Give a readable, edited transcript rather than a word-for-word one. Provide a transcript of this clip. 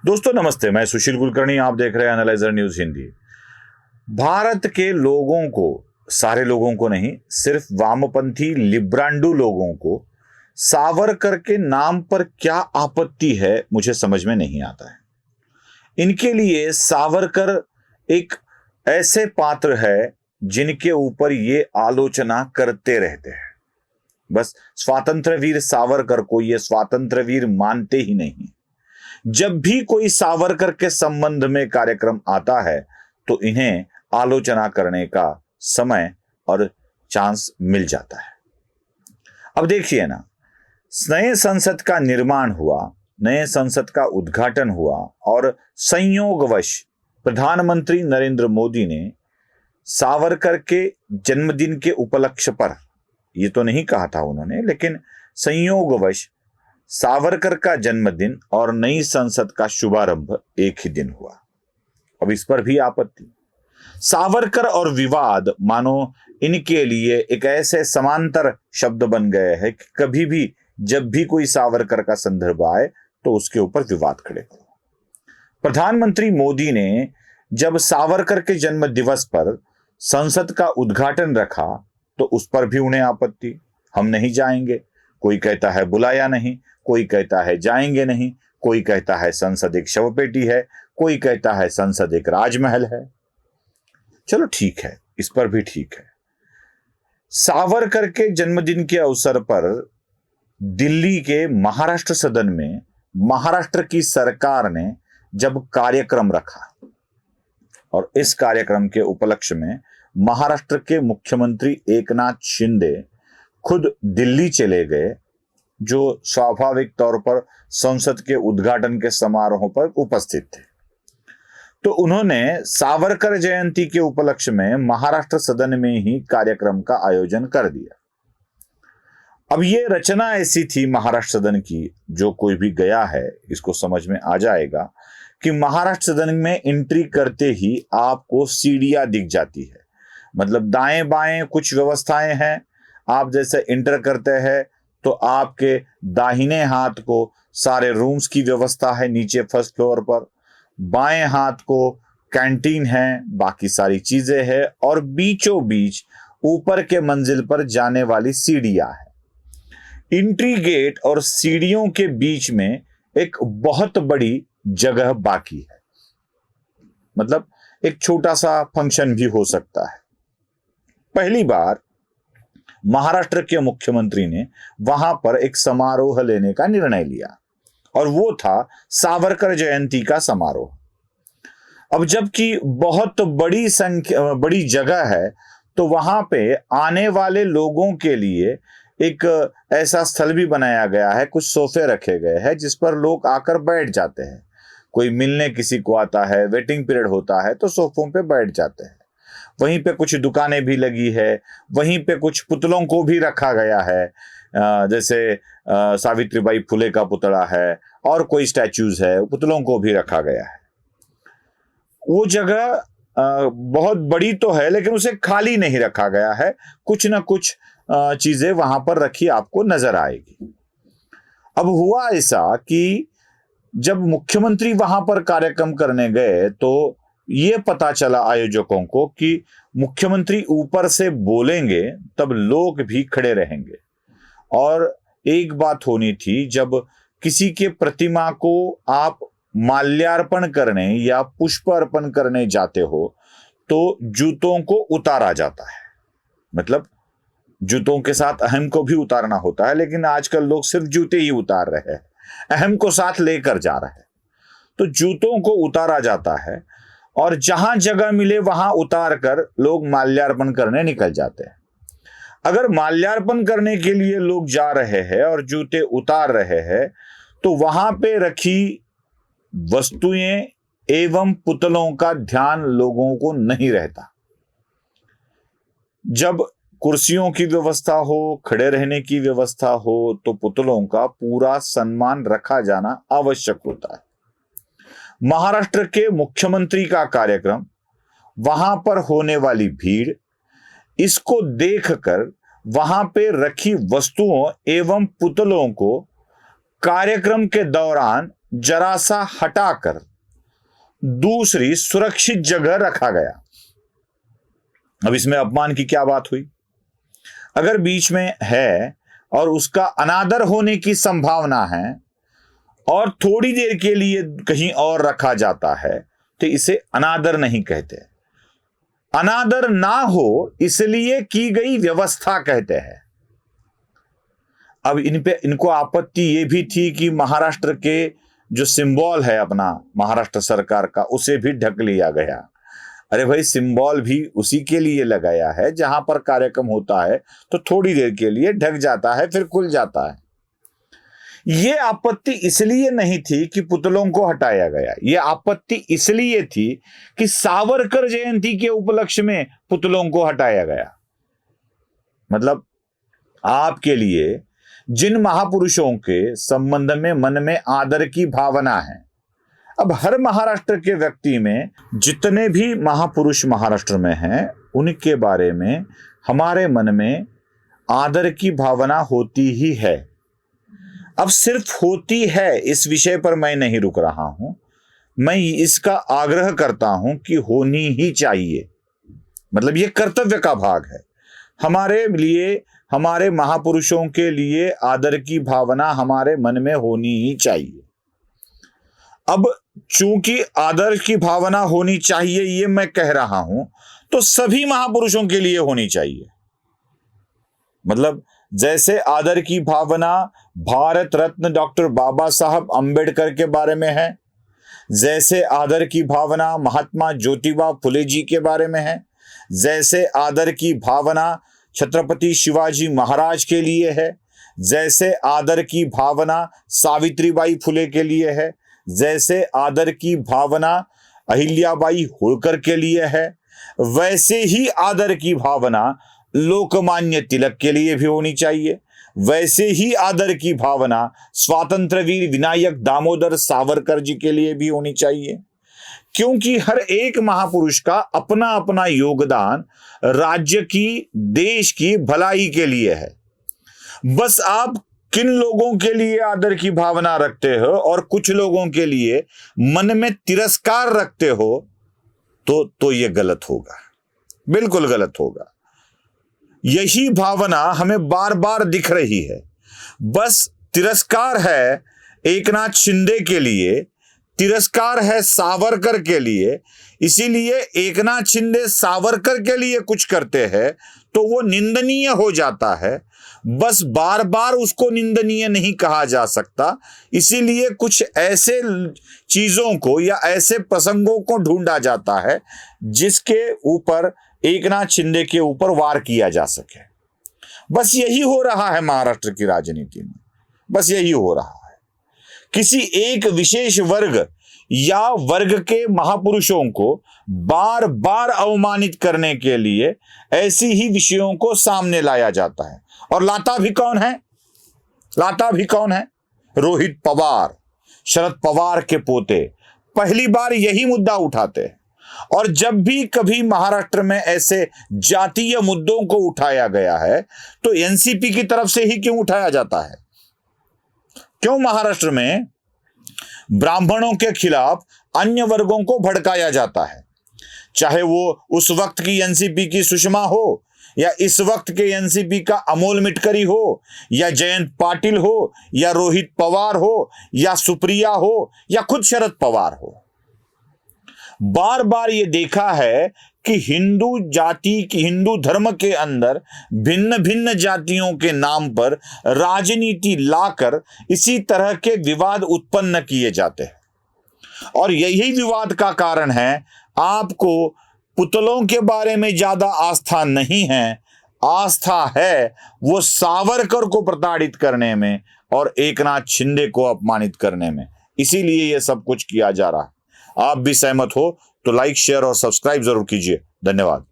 दोस्तों नमस्ते, मैं सुशील कुलकर्णी। आप देख रहे हैं एनालाइजर न्यूज हिंदी। भारत के लोगों को, सारे लोगों को नहीं, सिर्फ वामपंथी लिब्रांडू लोगों को सावरकर के नाम पर क्या आपत्ति है मुझे समझ में नहीं आता है। इनके लिए सावरकर एक ऐसे पात्र है जिनके ऊपर ये आलोचना करते रहते हैं। बस स्वातंत्र्य वीर सावरकर को ये स्वातंत्र्य वीर मानते ही नहीं। जब भी कोई सावरकर के संबंध में कार्यक्रम आता है तो इन्हें आलोचना करने का समय और चांस मिल जाता है। अब देखिए ना, नए संसद का निर्माण हुआ, नए संसद का उद्घाटन हुआ और संयोगवश प्रधानमंत्री नरेंद्र मोदी ने सावरकर के जन्मदिन के उपलक्ष्य पर, ये तो नहीं कहा था उन्होंने, लेकिन संयोगवश सावरकर का जन्मदिन और नई संसद का शुभारंभ एक ही दिन हुआ। अब इस पर भी आपत्ति। सावरकर और विवाद मानो इनके लिए एक ऐसे समांतर शब्द बन गए हैं कि कभी भी जब भी कोई सावरकर का संदर्भ आए तो उसके ऊपर विवाद खड़े करो। प्रधानमंत्री मोदी ने जब सावरकर के जन्म दिवस पर संसद का उद्घाटन रखा तो उस पर भी उन्हें आपत्ति। हम नहीं जाएंगे, कोई कहता है बुलाया नहीं, कोई कहता है जाएंगे नहीं, कोई कहता है संसद एक शवपेटी है, कोई कहता है संसद एक राजमहल है। चलो ठीक है, इस पर भी ठीक है। सावरकर के जन्मदिन के अवसर पर दिल्ली के महाराष्ट्र सदन में महाराष्ट्र की सरकार ने जब कार्यक्रम रखा और इस कार्यक्रम के उपलक्ष्य में महाराष्ट्र के मुख्यमंत्री एकनाथ शिंदे खुद दिल्ली चले गए, जो स्वाभाविक तौर पर संसद के उद्घाटन के समारोह पर उपस्थित थे। तो उन्होंने सावरकर जयंती के उपलक्ष्य में महाराष्ट्र सदन में ही कार्यक्रम का आयोजन कर दिया। अब ये रचना ऐसी थी महाराष्ट्र सदन की, जो कोई भी गया है इसको समझ में आ जाएगा कि महाराष्ट्र सदन में एंट्री करते ही आपको सीढ़ियां दिख जाती है। मतलब दाएं बाएं कुछ व्यवस्थाएं हैं। आप जैसे इंटर करते हैं तो आपके दाहिने हाथ को सारे रूम्स की व्यवस्था है नीचे फर्स्ट फ्लोर पर, बाएं हाथ को कैंटीन है, बाकी सारी चीजें हैं और बीचों बीच ऊपर के मंजिल पर जाने वाली सीढ़ियां हैं। एंट्री गेट और सीढ़ियों के बीच में एक बहुत बड़ी जगह बाकी है। मतलब एक छोटा सा फंक्शन भी हो सकता है। पहली बार महाराष्ट्र के मुख्यमंत्री ने वहां पर एक समारोह लेने का निर्णय लिया और वो था सावरकर जयंती का समारोह। अब जबकि बहुत बड़ी जगह है तो वहां पे आने वाले लोगों के लिए एक ऐसा स्थल भी बनाया गया है, कुछ सोफे रखे गए हैं जिस पर लोग आकर बैठ जाते हैं। कोई मिलने किसी को आता है, वेटिंग पीरियड होता है तो सोफों पे बैठ जाते हैं। वहीं पे कुछ दुकानें भी लगी है, वहीं पे कुछ पुतलों को भी रखा गया है, जैसे सावित्रीबाई फुले का पुतला है और कोई स्टैच्यूज है, पुतलों को भी रखा गया है। वो जगह बहुत बड़ी तो है लेकिन उसे खाली नहीं रखा गया है, कुछ ना कुछ चीजें वहां पर रखी आपको नजर आएगी। अब हुआ ऐसा कि जब मुख्यमंत्री वहां पर कार्यक्रम करने गए तो ये पता चला आयोजकों को कि मुख्यमंत्री ऊपर से बोलेंगे तब लोग भी खड़े रहेंगे। और एक बात होनी थी, जब किसी के प्रतिमा को आप माल्यार्पण करने या पुष्प अर्पण करने जाते हो तो जूतों को उतारा जाता है। मतलब जूतों के साथ अहम को भी उतारना होता है, लेकिन आजकल लोग सिर्फ जूते ही उतार रहे हैं, अहम को साथ लेकर जा रहे हैं। तो जूतों को उतारा जाता है और जहां जगह मिले वहां उतार कर लोग माल्यार्पण करने निकल जाते हैं। अगर माल्यार्पण करने के लिए लोग जा रहे हैं और जूते उतार रहे हैं तो वहां पे रखी वस्तुएं एवं पुतलों का ध्यान लोगों को नहीं रहता। जब कुर्सियों की व्यवस्था हो, खड़े रहने की व्यवस्था हो तो पुतलों का पूरा सम्मान रखा जाना आवश्यक होता है। महाराष्ट्र के मुख्यमंत्री का कार्यक्रम, वहां पर होने वाली भीड़, इसको देखकर वहां पे रखी वस्तुओं एवं पुतलों को कार्यक्रम के दौरान जरा सा हटाकर दूसरी सुरक्षित जगह रखा गया। अब इसमें अपमान की क्या बात हुई? अगर बीच में है और उसका अनादर होने की संभावना है और थोड़ी देर के लिए कहीं और रखा जाता है तो इसे अनादर नहीं कहते। अनादर ना हो इसलिए की गई व्यवस्था कहते हैं। अब इनको आपत्ति ये भी थी कि महाराष्ट्र के जो सिंबल है अपना महाराष्ट्र सरकार का, उसे भी ढक लिया गया। अरे भाई, सिंबल भी उसी के लिए लगाया है, जहां पर कार्यक्रम होता है तो थोड़ी देर के लिए ढक जाता है, फिर खुल जाता है। ये आपत्ति इसलिए नहीं थी कि पुतलों को हटाया गया, ये आपत्ति इसलिए थी कि सावरकर जयंती के उपलक्ष्य में पुतलों को हटाया गया। मतलब आपके लिए जिन महापुरुषों के संबंध में मन में आदर की भावना है, अब हर महाराष्ट्र के व्यक्ति में जितने भी महापुरुष महाराष्ट्र में हैं, उनके बारे में हमारे मन में आदर की भावना होती ही है। अब सिर्फ होती है इस विषय पर मैं नहीं रुक रहा हूं, मैं इसका आग्रह करता हूं कि होनी ही चाहिए। मतलब ये कर्तव्य का भाग है हमारे लिए, हमारे महापुरुषों के लिए आदर की भावना हमारे मन में होनी ही चाहिए। अब चूंकि आदर की भावना होनी चाहिए ये मैं कह रहा हूं, तो सभी महापुरुषों के लिए होनी चाहिए। मतलब जैसे आदर की भावना भारत रत्न डॉक्टर बाबा साहब अंबेडकर के बारे में है, जैसे आदर की भावना महात्मा ज्योतिबा फुले जी के बारे में है, जैसे आदर की भावना छत्रपति शिवाजी महाराज के लिए है, जैसे आदर की भावना सावित्रीबाई फुले के लिए है, जैसे आदर की भावना अहिल्याबाई होळकर के लिए है, वैसे ही आदर की भावना लोकमान्य तिलक के लिए भी होनी चाहिए। वैसे ही आदर की भावना स्वातंत्र्यवीर विनायक दामोदर सावरकर जी के लिए भी होनी चाहिए, क्योंकि हर एक महापुरुष का अपना अपना योगदान राज्य की, देश की भलाई के लिए है। बस आप किन लोगों के लिए आदर की भावना रखते हो और कुछ लोगों के लिए मन में तिरस्कार रखते हो तो ये गलत होगा, बिल्कुल गलत होगा। यही भावना हमें बार बार दिख रही है। बस तिरस्कार है एकनाथ शिंदे के लिए, तिरस्कार है सावरकर के लिए, इसीलिए एकनाथ शिंदे सावरकर के लिए कुछ करते हैं तो वो निंदनीय हो जाता है। बस बार बार उसको निंदनीय नहीं कहा जा सकता, इसीलिए कुछ ऐसे चीजों को या ऐसे प्रसंगों को ढूंढा जाता है जिसके ऊपर एकनाथ शिंदे के ऊपर वार किया जा सके। बस यही हो रहा है महाराष्ट्र की राजनीति में, बस यही हो रहा है। किसी एक विशेष वर्ग या वर्ग के महापुरुषों को बार बार अवमानित करने के लिए ऐसी ही विषयों को सामने लाया जाता है। और लाता भी कौन है? लाता भी कौन है? रोहित पवार, शरद पवार के पोते पहली बार यही मुद्दा उठाते हैं। और जब भी कभी महाराष्ट्र में ऐसे जातीय मुद्दों को उठाया गया है तो एनसीपी की तरफ से ही क्यों उठाया जाता है? क्यों महाराष्ट्र में ब्राह्मणों के खिलाफ अन्य वर्गों को भड़काया जाता है? चाहे वो उस वक्त की एनसीपी की सुषमा हो, या इस वक्त के एनसीपी का अमोल मिटकरी हो, या जयंत पाटिल हो, या रोहित पवार हो, या सुप्रिया हो, या खुद शरद पवार हो। बार बार ये देखा है कि हिंदू जाति की, हिंदू धर्म के अंदर भिन्न भिन्न जातियों के नाम पर राजनीति लाकर इसी तरह के विवाद उत्पन्न किए जाते हैं। और यही विवाद का कारण है आपको पुतलों के बारे में ज्यादा आस्था नहीं है, आस्था है वो सावरकर को प्रताड़ित करने में और एकनाथ शिंदे को अपमानित करने में। इसीलिए यह सब कुछ किया जा रहा है। आप भी सहमत हो तो लाइक, शेयर और सब्सक्राइब जरूर कीजिए। धन्यवाद।